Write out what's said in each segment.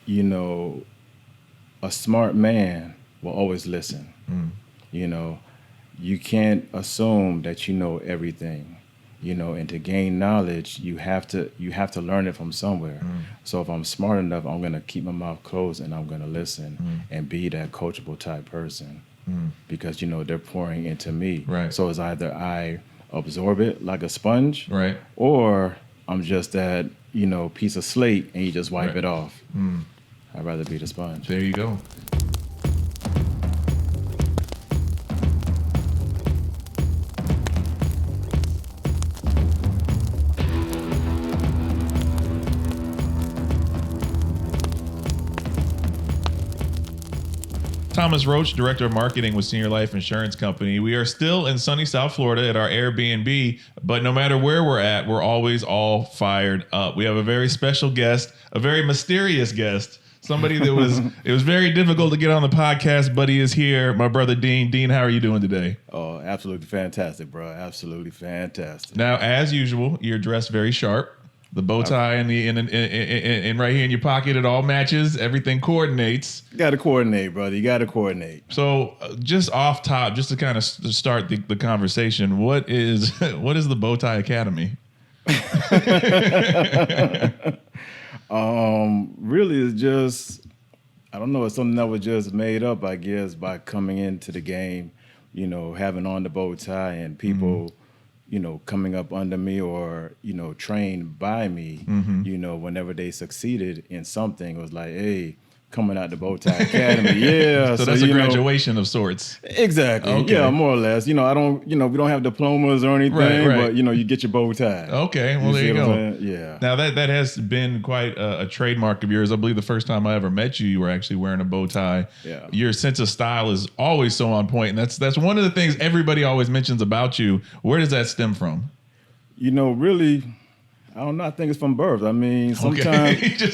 you know, a smart man will always listen. You know, you can't assume that you know everything. You know, and to gain knowledge, you have to learn it from somewhere. So if I'm smart enough, I'm gonna keep my mouth closed and I'm gonna listen and be that coachable type person because they're pouring into me. Right. So it's either I absorb it like a sponge, Right. or I'm just that piece of slate and you just wipe Right. it off. I'd rather be the sponge. There you go. Thomas Roach, Director of Marketing with Senior Life Insurance Company. We are still in sunny South Florida at our Airbnb, but no matter where we're at, we're always all fired up. We have a very special guest, a very mysterious guest, somebody that it was very difficult to get on the podcast, but he is here, my brother Dean. Dean, how are you doing today? Oh, absolutely fantastic, bro. Absolutely fantastic. Now, as usual, you're dressed very sharp. The bow tie and right here in your pocket, it all matches. Everything coordinates. You got to coordinate, brother. You got to coordinate. So, just off top, just to kind of start the conversation, what is the Bow Tie Academy? Really, it's just, I don't know. It's something that was just made up, I guess, by coming into the game. Having on the bow tie and people. Coming up under me or, trained by me, whenever they succeeded in something, it was like, hey, coming out the Bow Tie Academy. Yeah. So that's a graduation of sorts. Exactly. Okay. Yeah, more or less. We don't have diplomas or anything, right. but, you get your bow tie. Okay. Well, there you go. Yeah. Now, that has been quite a trademark of yours. I believe the first time I ever met you were actually wearing a bow tie. Yeah. Your sense of style is always so on point, and that's one of the things everybody always mentions about you. Where does that stem from? Really, I don't know. I think it's from birth. I mean, sometimes, Just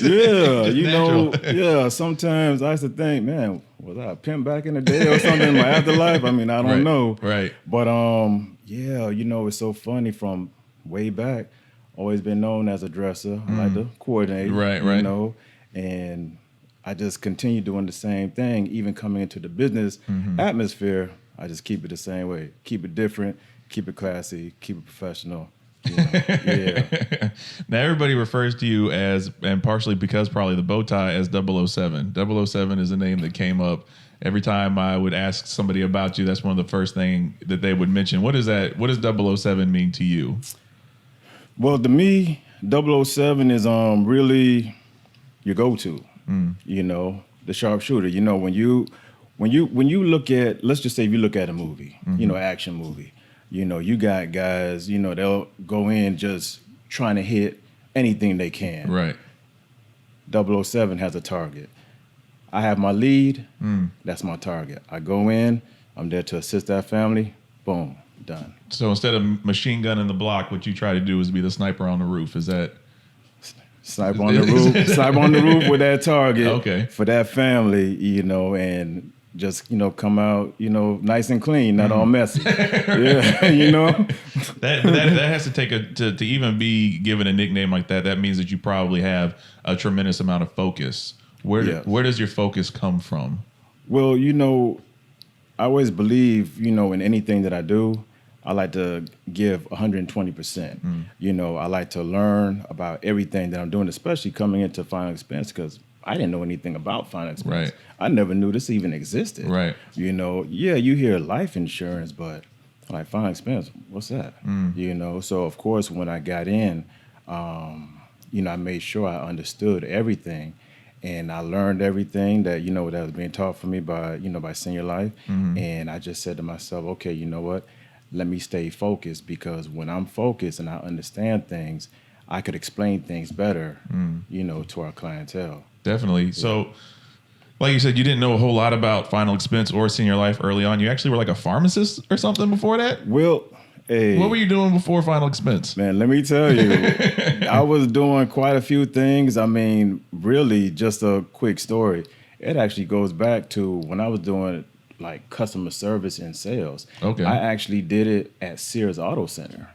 sometimes I used to think, man, was I a pimp back in the day or something in my afterlife? I mean, I don't know. Right. But, it's so funny from way back. Always been known as a dresser. I like to coordinate. Right. And I just continue doing the same thing, even coming into the business atmosphere. I just keep it the same way. Keep it different, keep it classy, keep it professional. Yeah. Now everybody refers to you as, and partially because probably the bow tie, as 007. 007 is a name that came up every time I would ask somebody about you. That's one of the first things that they would mention. What is that? What does 007 mean to you? Well, to me, 007 is really your go-to. The sharpshooter. When you look at, let's just say if you look at a movie, action movie. You got guys, they'll go in just trying to hit anything they can. Right. 007 has a target. I have my lead. That's my target. I go in. I'm there to assist that family. Boom. Done. So instead of machine gun in the block, what you try to do is be the sniper on the roof. Is that? Snipe on the roof. Snipe on the roof with that target. Okay. For that family, and just come out nice and clean, not all messy. Yeah, that has to take to even be given a nickname like that. That means that you probably have a tremendous amount of focus. Where does your focus come from? Well, I always believe in anything that I do, I like to give 120%. I like to learn about everything that I'm doing, especially coming into final expense, because I didn't know anything about final expense. Right. I never knew this even existed. Right. You hear life insurance, but like final expense, what's that? So of course when I got in, I made sure I understood everything, and I learned everything that that was being taught for me by by Senior Life, and I just said to myself, okay, you know what? Let me stay focused, because when I'm focused and I understand things, I could explain things better, to our clientele. Definitely. So, like you said, you didn't know a whole lot about final expense or Senior Life early on. You actually were like a pharmacist or something before that? Well, hey. What were you doing before final expense? Man, let me tell you, I was doing quite a few things. I mean, really, just a quick story. It actually goes back to when I was doing like customer service and sales. Okay. I actually did it at Sears Auto Center.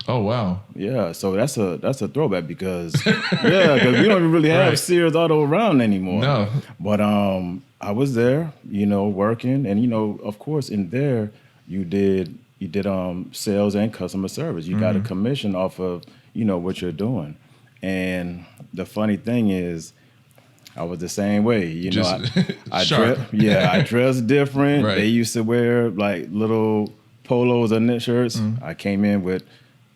Oh wow. Yeah, so that's a throwback because because we don't even really have Right. Sears Auto around anymore. No. But I was there, working, and of course in there you did sales and customer service. You got a commission off of what you're doing. And the funny thing is, I was the same way. Just I sharp. I dressed different. Right. They used to wear like little polos or knit shirts. I came in with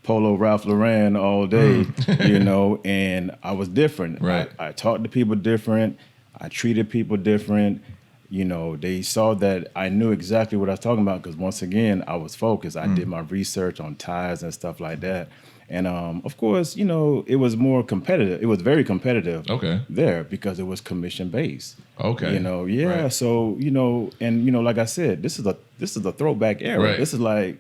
polo Ralph Lauren all day, and I was different. Right. I talked to people different. I treated people different. They saw that I knew exactly what I was talking about because once again, I was focused. I did my research on ties and stuff like that. And of course, it was more competitive. It was very competitive Okay. there because it was commission based. Okay. Yeah. Right. So, like I said, this is a throwback era. Right. This is like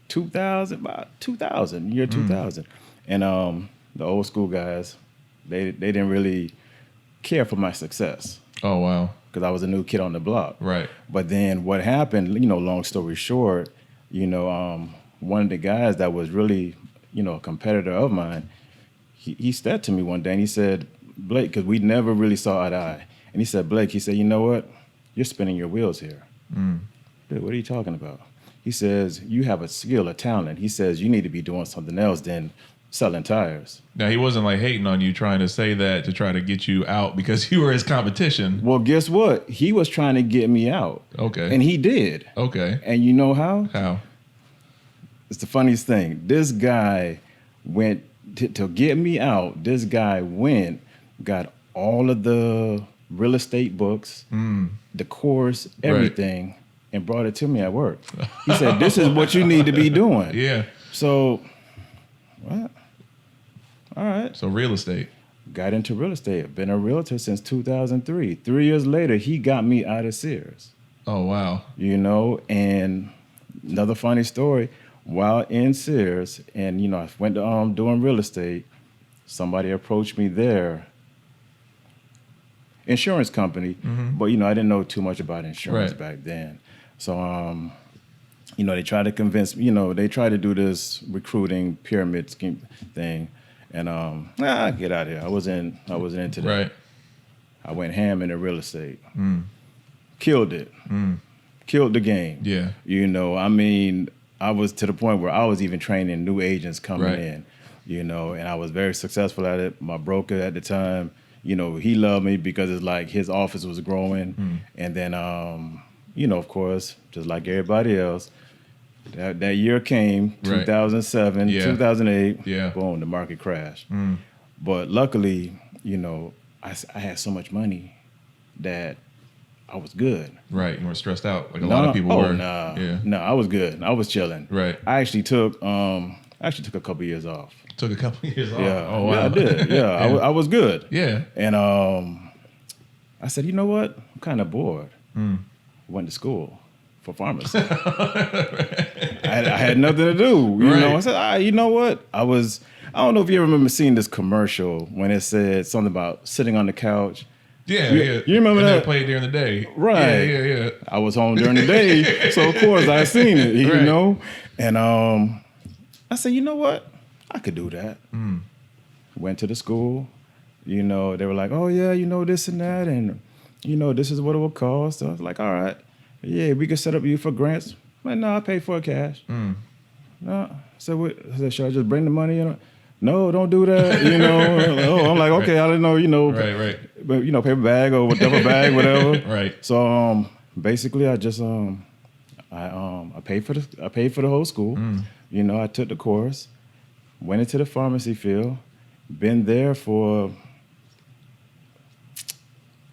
2000, about 2000, year 2000. And the old school guys, they didn't really care for my success Oh wow. because I was a new kid on the block. Right. But then what happened, long story short, one of the guys that was really, a competitor of mine, he said to me one day and he said, Blake, because we never really saw eye to eye. And he said, Blake, he said, you know what? You're spinning your wheels here. Dude, what are you talking about? He says, you have a skill, a talent. He says, you need to be doing something else than selling tires. Now he wasn't like hating on you, trying to say that to try to get you out because you were his competition. Well, guess what? He was trying to get me out. Okay. And he did. Okay. And you know how? How? It's the funniest thing. This guy went to get me out. This guy got all of the real estate books, the course, everything, and brought it to me at work. He said, this is what you need to be doing. Yeah. So, what? All right. So real estate. Got into real estate. Been a realtor since 2003. 3 years later, he got me out of Sears. Oh wow. And another funny story. While in Sears, and I went to doing real estate, somebody approached me there, insurance company, but I didn't know too much about insurance back then. So they tried to convince me, they tried to do this recruiting pyramid scheme thing, and get out of here. I wasn't into that. Right. I went ham into real estate, killed it, killed the game. Yeah. I was to the point where I was even training new agents coming in, and I was very successful at it. My broker at the time, he loved me because it's like his office was growing. And then, of course, just like everybody else, that year came, 2007, 2008, boom, the market crashed. But luckily, I had so much money that I was good. Right. You weren't stressed out like a lot of people were. No, I was good. I was chilling. Right. I actually took a couple of years off. Took a couple of years off. Yeah. Oh wow. Yeah, I did. Yeah. I was good. Yeah. And I said, you know what? I'm kind of bored. Went to school for pharmacy. I had nothing to do. You know, I said, you know what? I don't know if you ever remember seeing this commercial when it said something about sitting on the couch. Yeah, You remember and that? they played during the day. Right. Yeah. I was home during the day, so of course I seen it, you know? And I said, you know what? I could do that. Went to the school. They were like, oh, yeah, this and that, and, this is what it will cost. So I was like, all right. Yeah, we could set up you for grants. I'm like, no, I pay for it cash. No. So I said, should I just bring the money in? No, don't do that. I'm like, okay, I didn't know, Right. But paper bag or whatever bag, whatever. Right. So basically, I just I paid for the whole school. I took the course, went into the pharmacy field, been there for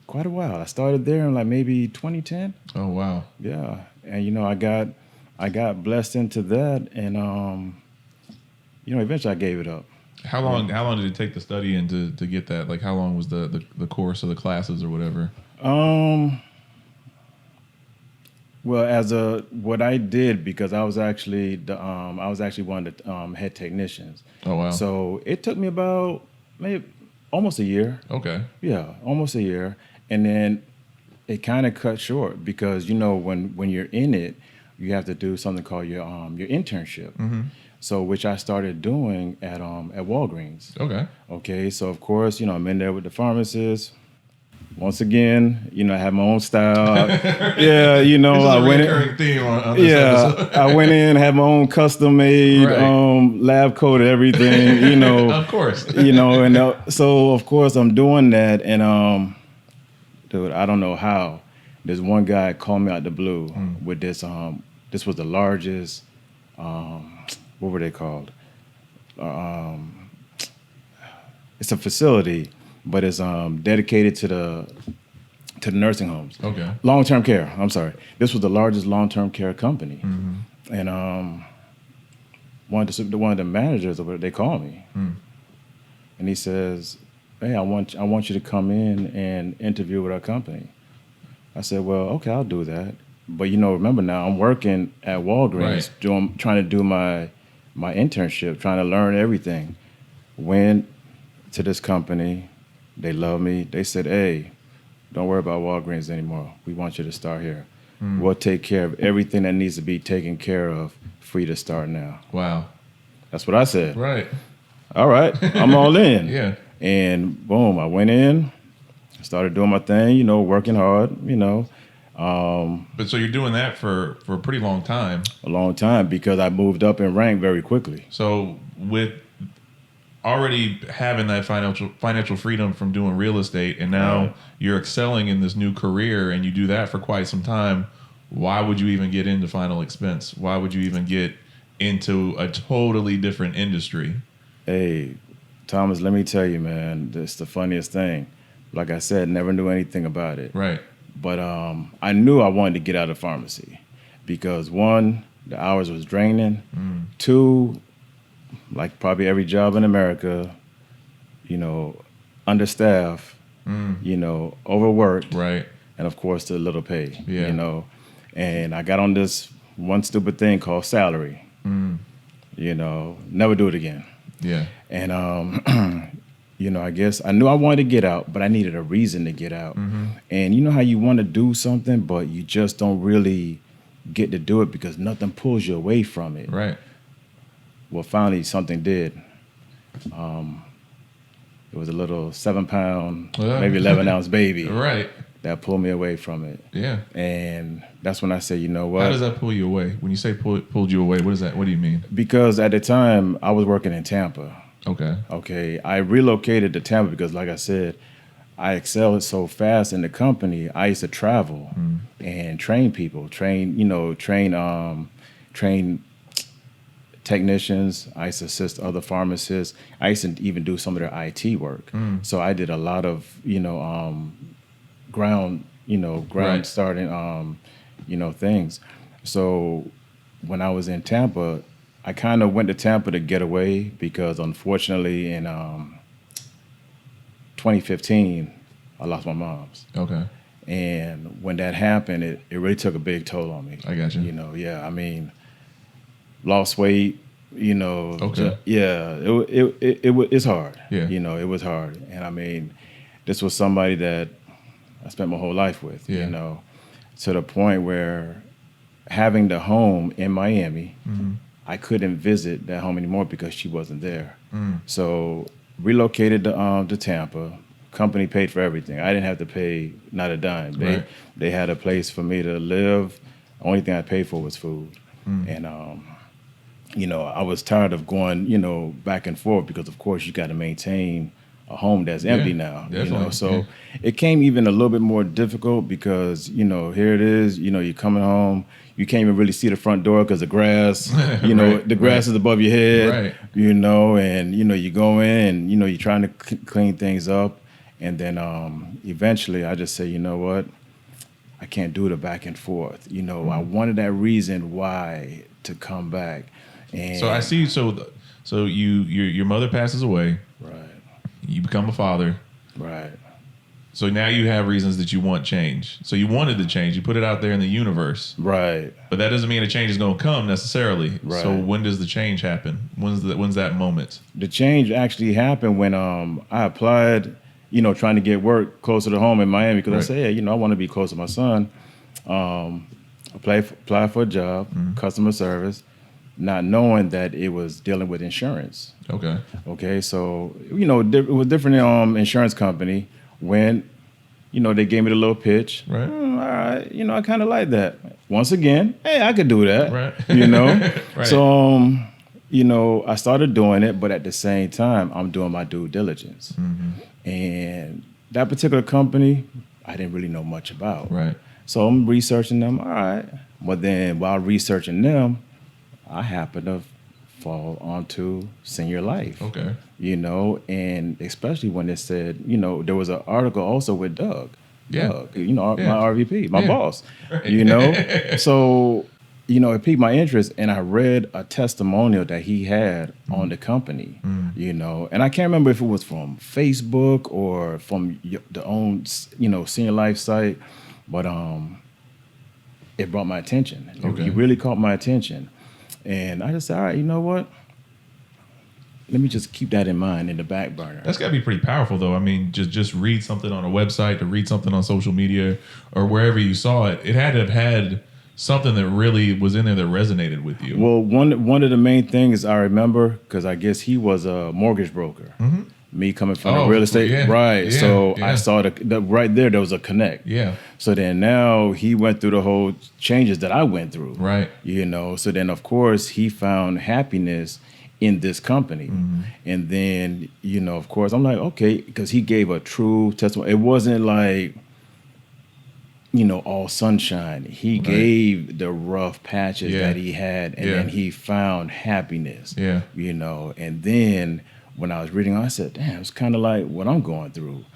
quite a while. I started there in like maybe 2010. Oh wow. Yeah, and I got blessed into that, and eventually I gave it up. How long did it take to study and to get that? Like how long was the course or the classes or whatever? Well, what I did, because I was actually one of the head technicians. Oh wow. So it took me about maybe almost a year. Okay. Yeah, almost a year. And then it kind of cut short because when you're in it, you have to do something called your internship. So which I started doing at Walgreens. Okay. Okay, so of course, I'm in there with the pharmacist. Once again, I have my own style. Yeah, This is I a went reoccurring theme on this yeah, episode. I went in, had my own custom made, Right. lab coated everything, Of course. and so of course I'm doing that, and dude, I don't know how. There's one guy called me out the blue with this. This was the largest. What were they called? It's a facility, but it's dedicated to the nursing homes. Okay. Long-term care. I'm sorry. This was the largest long-term care company, and one of the managers over there, they called me, and he says, "Hey, I want you to come in and interview with our company." I said, "Well, okay, I'll do that." But remember now, I'm working at Walgreens, trying to do my internship, trying to learn everything. Went to this company, they love me. They said, "Hey, don't worry about Walgreens anymore. We want you to start here. We'll take care of everything that needs to be taken care of for you to start now." Wow. That's what I said. Right. All right, I'm all in. Yeah. And boom, I went in, started doing my thing, working hard, But so you're doing that for a pretty long time. a long time because I moved up in rank very quickly. So with already having that financial freedom from doing real estate, and now you're excelling in this new career, and you do that for quite some time, why would you even get into final expense? Why would you even get into a totally different industry? Hey, Thomas, let me tell you, man, that's the funniest thing. Like I said, never knew anything about it. Right. But I knew I wanted to get out of pharmacy because one, the hours was draining. Two, like probably every job in America, understaffed, overworked, Right. and of course the little pay. Yeah. And I got on this one stupid thing called salary. Never do it again. Yeah. And I guess I knew I wanted to get out, but I needed a reason to get out. And you know how you want to do something, but you just don't really get to do it because nothing pulls you away from it. Right. Well, finally something did. It was a little 7-pound, maybe 11-ounce baby Right. that pulled me away from it. Yeah. And that's when I said, you know what? How does that pull you away? When you say pulled you away, what is that? What do you mean? Because at the time I was working in Tampa. Okay. I relocated to Tampa because, like I said, I excelled so fast in the company. I used to travel and train people, train technicians. I used to assist other pharmacists. I used to even do some of their IT work. So I did a lot of, ground Right. starting, things. So when I was in Tampa, I kind of went to Tampa to get away because unfortunately in 2015, I lost my mom's. Okay. And when that happened, it really took a big toll on me. I got you. I mean, lost weight, Okay. it's hard. Yeah. It was hard. And I mean, this was somebody that I spent my whole life with, Yeah. to the point where having the home in Miami, I couldn't visit that home anymore because she wasn't there. So relocated to Tampa. Company paid for everything. I didn't have to pay not a dime. They had a place for me to live. Only thing I paid for was food. And I was tired of going, back and forth because of course you got to maintain a home that's empty now. Definitely. So it came even a little bit more difficult because here it is. You're coming home. You can't even really see the front door because the grass. Right, the grass is above your head. Right. And you go in and you're trying to clean things up, and then eventually I just say, you know what, I can't do the back and forth. I wanted that reason why to come back. And So I see. So your mother passes away. Right. You become a father. Right. So now you have reasons that you want change. So you wanted to change. You put it out there in the universe. Right. But that doesn't mean a change is going to come necessarily. Right. So when does the change happen? When's that moment? The change actually happened when I applied, trying to get work closer to home in Miami because I said, hey, I want to be close to my son. Apply for a job, customer service. not knowing that it was dealing with insurance. Okay. Okay, so it was different insurance company when they gave me the little pitch. Right. All right, I kind of like that. Once again, hey, I could do that. Right. Right. So I started doing it, but at the same time, I'm doing my due diligence. And that particular company, I didn't really know much about. Right. So I'm researching them. All right, but then while researching them, I happened to fall onto Senior Life. Okay. And especially when it said, there was an article also with Doug. Yeah. Doug, my RVP, my boss. So, it piqued my interest, and I read a testimonial that he had on the company, and I can't remember if it was from Facebook or from the own, Senior Life site, but it brought my attention. Okay. It really caught my attention. And I just said, all right, you know what? Let me just keep that in mind in the back burner. That's got to be pretty powerful, though. I mean, just read something on a website, to read something on social media, or wherever you saw it. It had to have had something that really was in there that resonated with you. Well, one of the main things I remember, because I guess he was a mortgage broker. Me coming from the real estate, right? So I saw the right there was a connect. Yeah. So then now he went through the whole changes that I went through. Right. So then of course he found happiness in this company, and then of course I'm like, okay, because he gave a true testimony. It wasn't like all sunshine. He gave the rough patches that he had, and then he found happiness. Yeah. And then when I was reading, I said, damn, it's kind of like what I'm going through,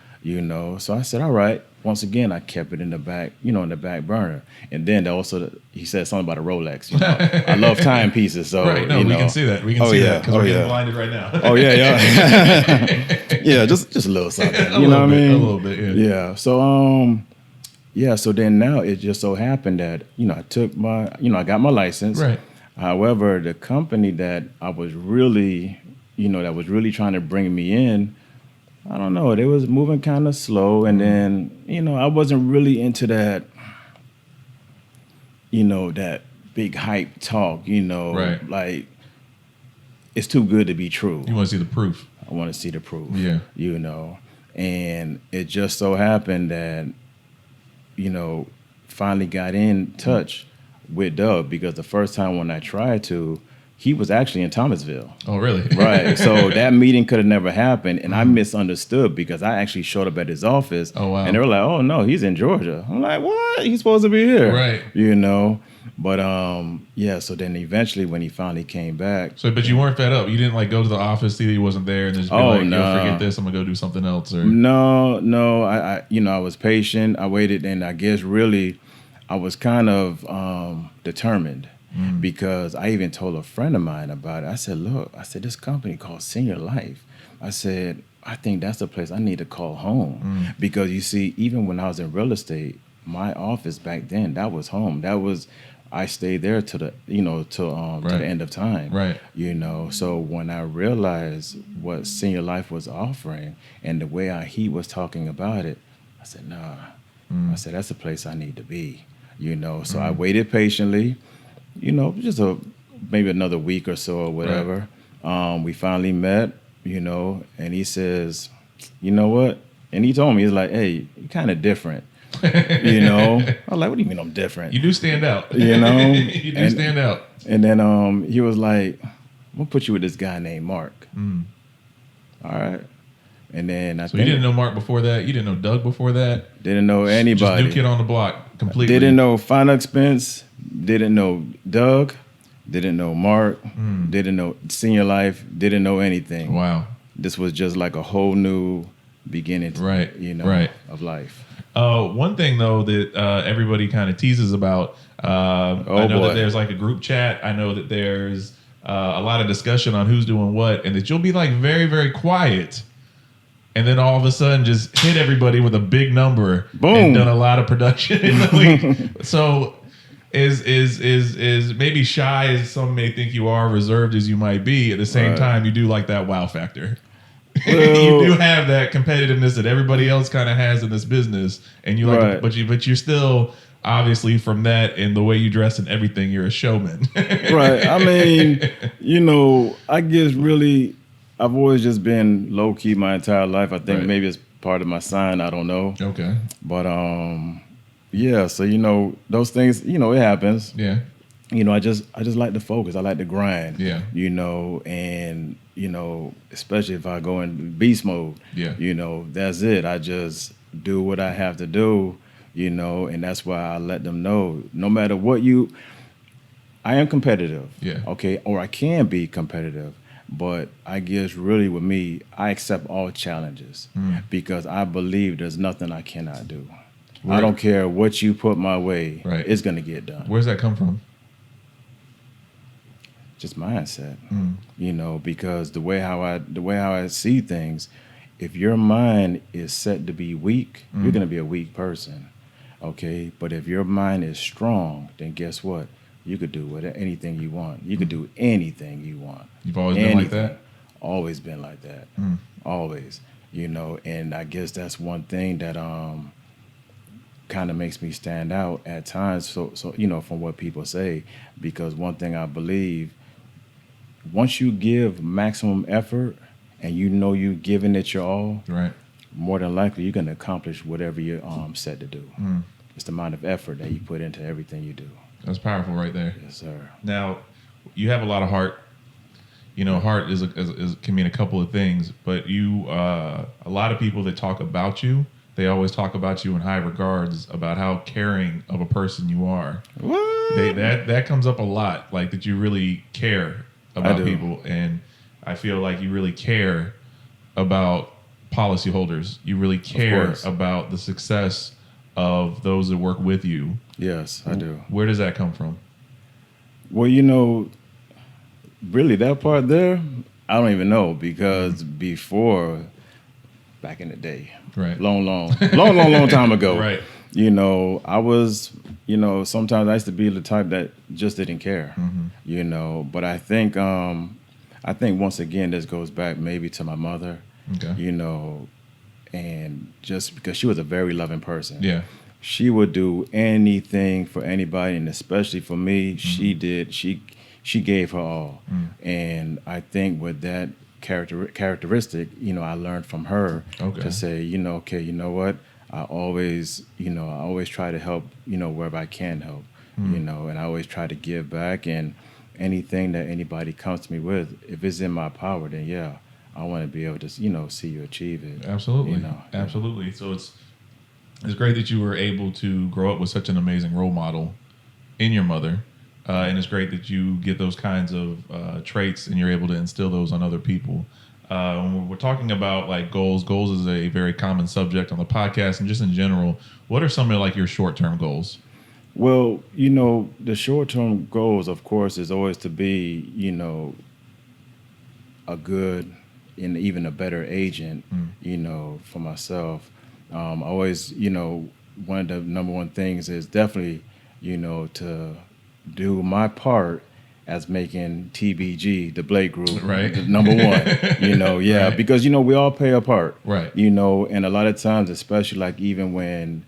So I said, all right. Once again, I kept it in the back, in the back burner. And then also, he said something about a Rolex. I love timepieces. So, right. No, we can see that. We can see that because we're getting blinded right now. Yeah, just a little something. A little bit, yeah. So, so then now it just so happened that, I took my, I got my license. Right. However, the company that I was really, that was really trying to bring me in, I don't know, they was moving kind of slow. And then, I wasn't really into that, that big hype talk, right. Like it's too good to be true. You want to see the proof. I want to see the proof. Yeah. And it just so happened that, finally got in touch with Doug, because the first time when I tried to, he was actually in Thomasville. Oh, really? Right. So that meeting could have never happened. And I misunderstood, because I actually showed up at his office. Oh, wow. And they were like, oh, no, he's in Georgia. I'm like, what? He's supposed to be here. Right. But, so then eventually when he finally came back. So, but you weren't fed up? You didn't go to the office, see that he wasn't there, and just be yo, forget this, I'm going to go do something else? Or No. I was patient. I waited, and I guess really I was kind of determined. Because I even told a friend of mine about it. I said, look, this company called Senior Life. I said, I think that's the place I need to call home. Because you see, even when I was in real estate, my office back then, that was home. I stayed there to the end of time. Right. So when I realized what Senior Life was offering and the way he was talking about it, I said, nah. I said, that's the place I need to be. So I waited patiently. Just maybe another week or so or whatever. Right. We finally met, and he says, you know what? And he told me, he's like, hey, you're kind of different. I was like, what do you mean I'm different? You do stand out. You do stand out. And then he was like, I'm going to put you with this guy named Mark. All right. And then you didn't know Mark before that? You didn't know Doug before that? Didn't know anybody. Just new kid on the block completely. Didn't know Final Expense. Didn't know Doug. Didn't know Mark. Didn't know Senior Life. Didn't know anything. Wow. This was just like a whole new beginning, of life. One thing, though, that everybody kind of teases about, I know that there's like a group chat. I know that there's a lot of discussion on who's doing what, and that you'll be like very, very quiet. And then all of a sudden just hit everybody with a big number. Boom. And done a lot of production in the week. So is maybe shy as some may think you are, reserved as you might be, at the same time you do like that wow factor. You do have that competitiveness that everybody else kind of has in this business, and you like, but you're still. obviously from that and the way you dress and everything, you're a showman. Right. I mean, I guess really, I've always just been low key my entire life. I think Right. maybe it's part of my sign. I don't know. Okay. But yeah. So those things. It happens. Yeah. I just like to focus. I like to grind. Yeah. And especially if I go in beast mode. Yeah. That's it. I just do what I have to do. And that's why I let them know. No matter what I am competitive. Yeah. Okay. Or I can be competitive. But I guess really with me, I accept all challenges because I believe there's nothing I cannot do. I don't care what you put my way. Right. It's going to get done. Where's that come from? Just mindset. Because the way how I see things, if your mind is set to be weak, you're going to be a weak person. Okay? But if your mind is strong, then guess what? You could do anything you want. You could do anything you want. You've always been like that? Always been like that. Always. And I guess that's one thing that kind of makes me stand out at times. So from what people say, because one thing I believe, once you give maximum effort and you're giving it your all, right, more than likely you're going to accomplish whatever you're set to do. It's the amount of effort that you put into everything you do. That's powerful right there. Yes, sir. Now, you have a lot of heart. Heart can mean a couple of things, but a lot of people that talk about you, they always talk about you in high regards about how caring of a person you are. What? That comes up a lot, like that you really care about people, and I feel like you really care about policyholders. You really care about the success of those that work with you. Yes, I do. Where does that come from? Well, really that part there, I don't even know, because before, back in the day, right, long time ago, right, I was, sometimes I used to be the type that just didn't care, but I think once again this goes back maybe to my mother, and just because she was a very loving person. Yeah. She would do anything for anybody, and especially for me, she did. She gave her all, and I think with that characteristic, I learned from her to say, okay, you know what? I always try to help, wherever I can help, and I always try to give back, and anything that anybody comes to me with, if it's in my power, then yeah, I want to be able to, see you achieve it. Absolutely, absolutely. So it's great that you were able to grow up with such an amazing role model in your mother. And it's great that you get those kinds of traits and you're able to instill those on other people. When we're talking about like goals is a very common subject on the podcast and just in general. What are some of like your short-term goals? Well, the short-term goals, of course, is always to be, a good and even a better agent, for myself. Always, one of the number one things is definitely, to do my part as making TBG, the Blake Group, right, the number one, right. Because, we all play a part, right, and a lot of times, especially like even when,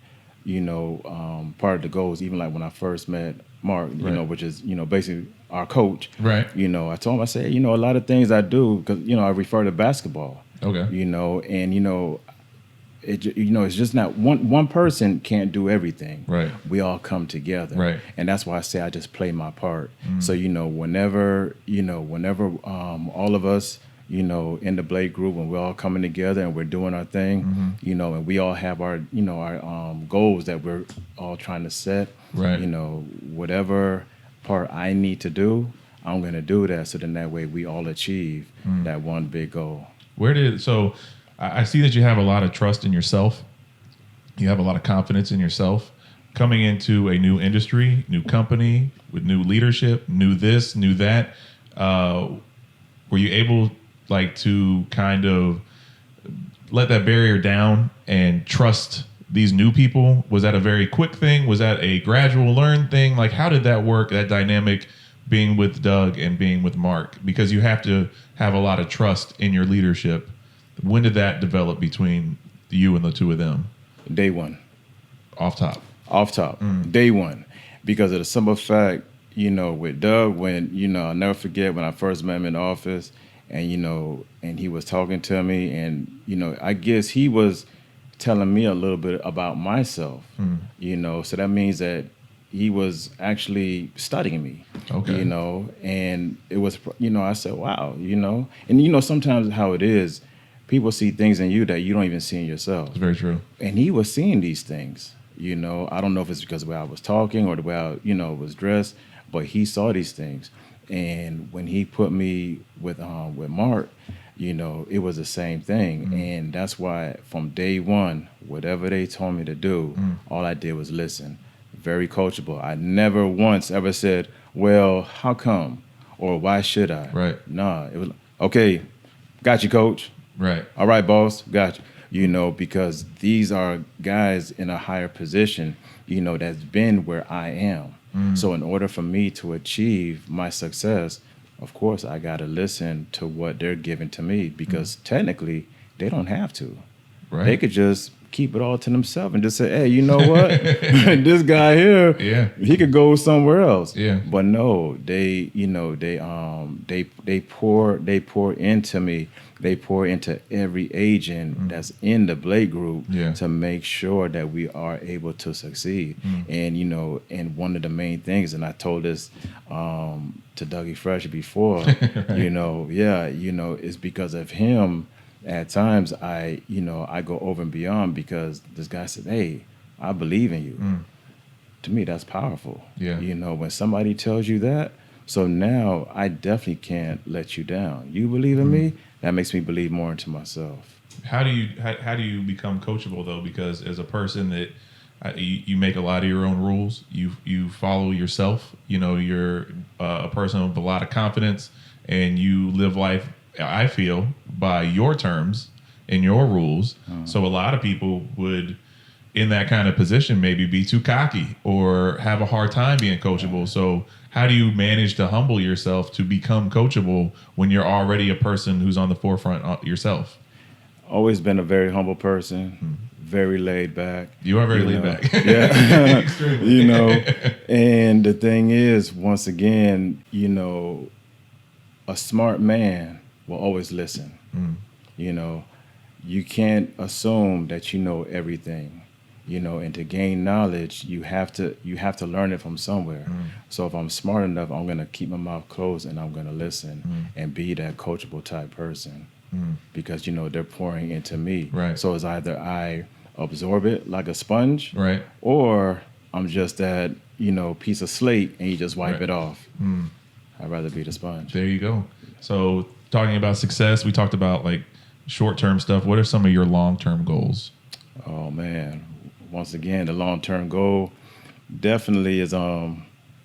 part of the goals, even like when I first met Mark, which is, basically our coach, right. I told him, I said, a lot of things I do, because, I refer to basketball, and, it's just not one person can't do everything. Right. We all come together. Right. And that's why I say I just play my part. So, whenever all of us, in the Blake Group, when we're all coming together and we're doing our thing, and we all have our, our goals that we're all trying to set, right. Whatever part I need to do, I'm going to do that. So then that way we all achieve that one big goal. I see that you have a lot of trust in yourself. You have a lot of confidence in yourself. Coming into a new industry, new company, with new leadership, new this, new that, were you able to kind of let that barrier down and trust these new people? Was that a very quick thing? Was that a gradual learn thing? How did that work, that dynamic being with Doug and being with Mark? Because you have to have a lot of trust in your leadership. When did that develop between you and the two of them? Day one. Off top. off top, day one, because of the simple fact, with Doug, when, I'll never forget when I first met him in the office, and, and he was talking to me, and, I guess he was telling me a little bit about myself, so that means that he was actually studying me, Okay. And it was, I said, wow, and, sometimes how it is, people see things in you that you don't even see in yourself. It's very true. And he was seeing these things, I don't know if it's because of the way I was talking or the way I, was dressed, but he saw these things. And when he put me with Mark, it was the same thing. And that's why from day one, whatever they told me to do, all I did was listen. Very coachable. I never once ever said, well, how come? Or why should I? Right. Nah, it was, okay, got you, coach. Right. All right, boss, got you. Because these are guys in a higher position, that's been where I am. So in order for me to achieve my success, of course, I got to listen to what they're giving to me, because technically they don't have to. Right. They could just keep it all to themselves and just say, hey, you know what? This guy here, he could go somewhere else. Yeah. But no, they pour into me. They pour into every agent that's in the Blake Group to make sure that we are able to succeed. And, and one of the main things, and I told this to Dougie Fresh before, right. It's because of him. At times, I go over and beyond, because this guy said, hey, I believe in you. To me, that's powerful. Yeah. When somebody tells you that, so now I definitely can't let you down. You believe in me, that makes me believe more into myself. How do you become coachable, though? Because as a person that you make a lot of your own rules, you follow yourself. You're a person with a lot of confidence, and you live life, I feel, by your terms and your rules. So a lot of people would, in that kind of position, maybe be too cocky or have a hard time being coachable. So how do you manage to humble yourself to become coachable when you're already a person who's on the forefront yourself? Always been a very humble person, very laid back. You are very laid back. Yeah. Extremely. And the thing is, once again, a smart man will always listen. You can't assume that you know everything. And to gain knowledge, you have to learn it from somewhere. So if I'm smart enough, I'm gonna keep my mouth closed and I'm gonna listen and be that coachable type person, because they're pouring into me. Right. So it's either I absorb it like a sponge, right, or I'm just that piece of slate and you just wipe it off. I'd rather be the sponge. There you go. So talking about success, we talked about like short-term stuff. What are some of your long-term goals? Oh man. Once again, the long-term goal definitely is gonna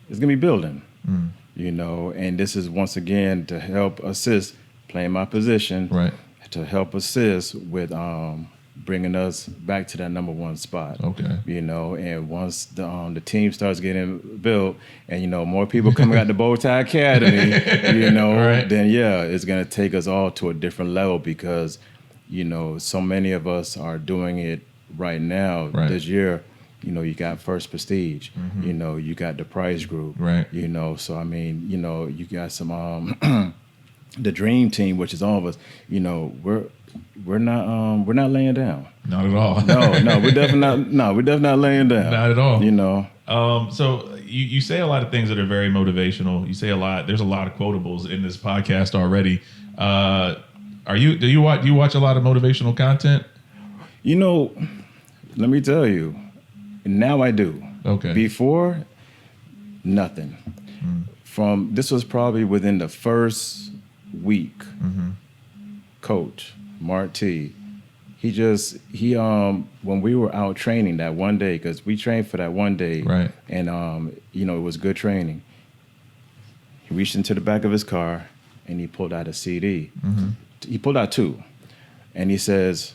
be building, and this is once again to help assist, playing my position, right, to help assist with bringing us back to that number one spot. Okay. And once the team starts getting built, and more people coming out the Bowtie Academy, right. then it's gonna take us all to a different level, because so many of us are doing it right now. Right. This year, you got First Prestige, you got the Price Group, right. So I mean, you got some the Dream Team, which is all of us. We're not laying down. Not at all. No, we're definitely not laying down. Not at all. So you say a lot of things that are very motivational. You say a lot. There's a lot of quotables in this podcast already. Do you watch a lot of motivational content? Let me tell you, now I do. Okay. Before, nothing. This was probably within the first week. Coach Mark T, he when we were out training that one day, because we trained for that one day, right, and it was good training. He reached into the back of his car and he pulled out a CD. He pulled out two, and he says,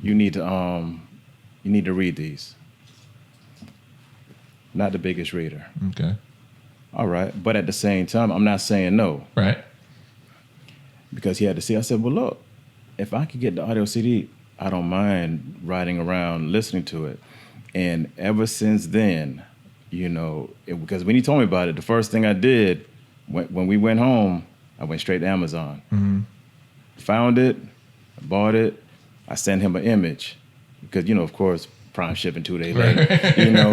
you need to read these. Not the biggest reader. Okay. All right. But at the same time, I'm not saying no. Right. Because he had to see. I said, well, look, if I could get the audio CD, I don't mind riding around listening to it. And ever since then, because when he told me about it, the first thing I did when we went home, I went straight to Amazon. Mm-hmm. Found it, bought it. I sent him an image because, of course, Prime shipping 2 days later.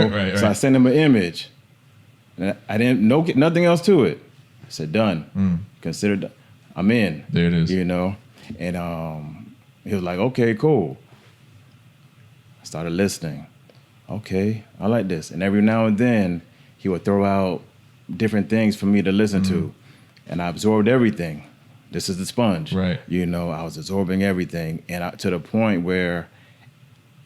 Right. So I sent him an image. And I didn't know nothing else to it. I said, done. Consider done. I'm in. There it is. And he was like, okay, cool. I started listening. Okay, I like this. And every now and then, he would throw out different things for me to listen to. And I absorbed everything. This is the sponge. Right. I was absorbing everything. And to the point where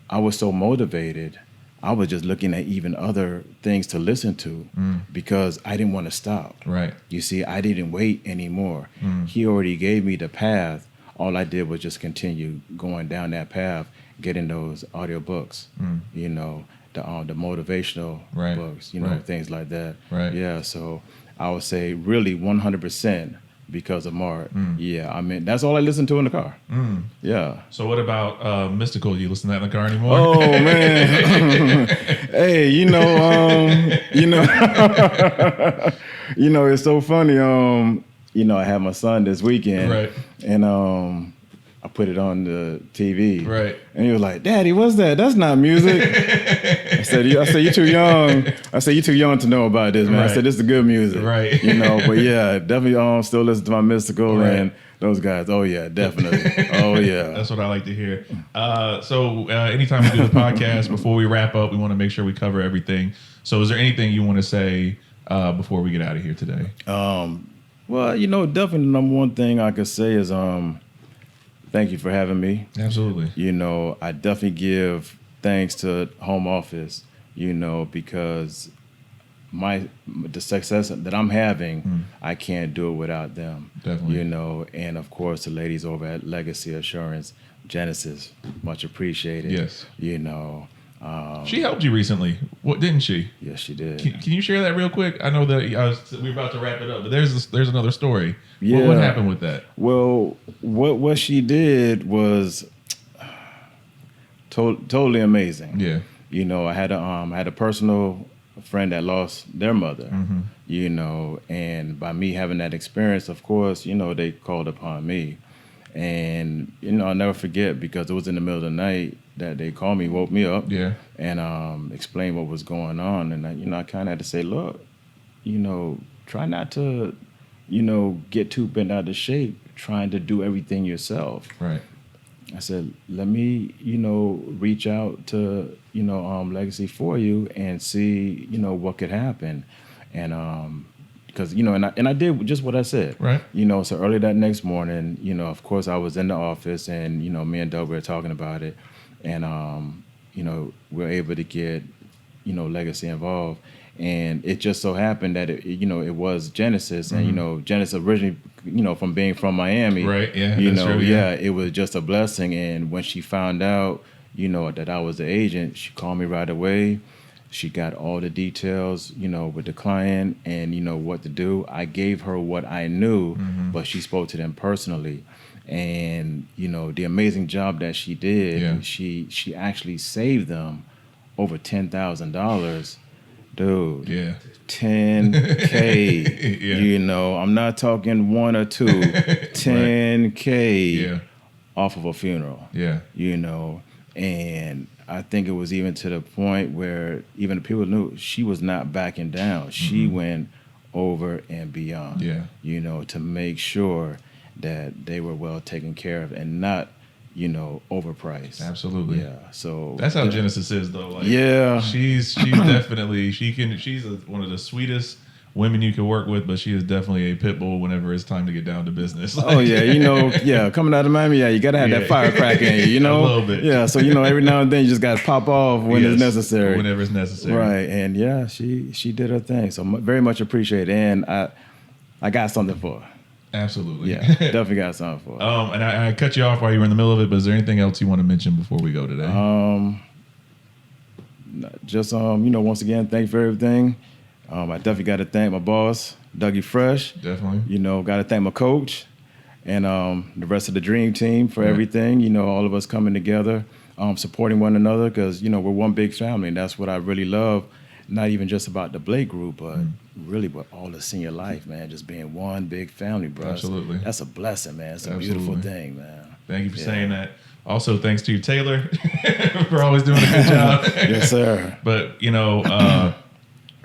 I was so motivated, I was just looking at even other things to listen to because I didn't want to stop. Right. You see, I didn't wait anymore. He already gave me the path. All I did was just continue going down that path, getting those audiobooks, the motivational books, things like that. Right. Yeah, so I would say really 100% because of Mark. Yeah, I mean, that's all I listen to in the car. Yeah. So what about Mystical? You listen to that in the car anymore? Oh, man. Hey, it's so funny. I had my son this weekend. Right. And I put it on the TV. Right. And he was like, Daddy, what's that? That's not music. I said, you're too young. I said, you're too young to know about this, man. Right. I said, this is good music. Right. But yeah, definitely still listen to my Mystical and those guys. Oh, yeah, definitely. Oh, yeah. That's what I like to hear. So anytime we do the podcast, before we wrap up, we want to make sure we cover everything. So is there anything you want to say before we get out of here today? Well, definitely the number one thing I could say is thank you for having me. Absolutely. I definitely give thanks to home office, because the success that I'm having, I can't do it without them. Definitely. And of course the ladies over at Legacy Assurance, Genesis, much appreciated. Yes. She helped you recently, didn't she? Yes, she did. Can you share that real quick? I know that we're about to wrap it up, but there's another story. Yeah. What happened with that? Well, what she did was totally amazing. Yeah. I had a personal friend that lost their mother. And by me having that experience, of course, they called upon me. And, I'll never forget because it was in the middle of the night that they called me, woke me up, and explained what was going on. And, I kind of had to say, look, try not to, get too bent out of shape trying to do everything yourself. Right. I said, let me, reach out to, Legacy for you and see, what could happen. And because, and I did just what I said. Right. So early that next morning, of course I was in the office and, me and Doug were talking about it. And, we were able to get, Legacy involved. And it just so happened that it was Genesis, and Genesis originally, from being from Miami, right? Yeah, it was just a blessing. And when she found out, that I was the agent, she called me right away. She got all the details, with the client and what to do. I gave her what I knew, but she spoke to them personally. And the amazing job that she did, she actually saved them over $10,000. Dude, 10K, I'm not talking one or two, 10K off of a funeral, and I think it was even to the point where even the people knew she was not backing down. She went over and beyond, to make sure that they were well taken care of and not, overpriced. Absolutely. Yeah. So that's how Genesis is, though. Like, she's definitely she's one of the sweetest women you can work with, but she is definitely a pit bull whenever it's time to get down to business. Oh yeah, coming out of Miami, you gotta have that firecracker in you, a little bit. Yeah, so every now and then you just gotta pop off when it's necessary. Whenever it's necessary. Right, and she did her thing. So very much appreciated, and I got something for her. Absolutely. Yeah, definitely got something for her. And I cut you off while you were in the middle of it, but is there anything else you want to mention before we go today? Just once again, thank you for everything. I definitely got to thank my boss, Dougie Fresh. Definitely. Got to thank my coach and the rest of the dream team for everything. All of us coming together. supporting one another, because we're one big family, and that's what I really love. Not even just about the Blake Group, but really with all the Senior Life, man. Just being one big family, bro. Absolutely. That's a blessing, man. It's a beautiful thing, man. Thank you for saying that. Also, thanks to you, Taylor, for always doing a good job. Yes, sir. But,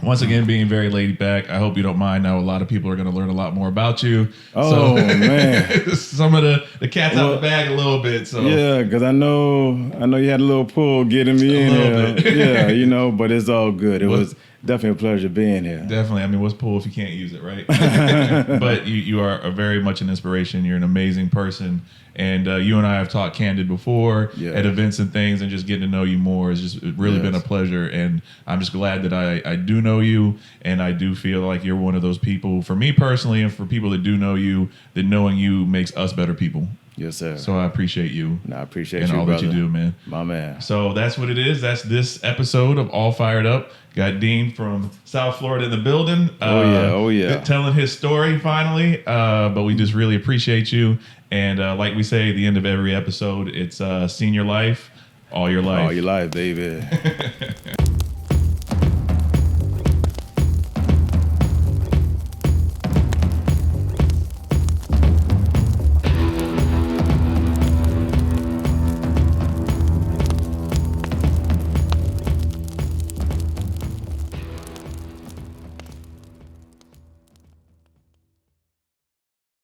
once again, being very laid back, I hope you don't mind. Now, a lot of people are going to learn a lot more about you. Oh, man. Some of the cat's out the bag a little bit. So yeah, because I know you had a little pull getting me in here. Yeah, but it's all good. It was definitely a pleasure being here. Definitely. I mean, what's pull if you can't use it, right? But you are very much an inspiration. You're an amazing person. And you and I have talked candid before at events and things, and just getting to know you more has just really been a pleasure. And I'm just glad that I do know you, and I do feel like you're one of those people, for me personally, and for people that do know you, that knowing you makes us better people. Yes, sir. So I appreciate you. No, I appreciate and you, all brother. that you do, man. My man. So that's what it is. That's this episode of All Fired Up. Got Dean from South Florida in the building. Oh yeah. Telling his story finally. But we just really appreciate you. And like we say at the end of every episode, it's Senior Life, all your life. All your life, baby.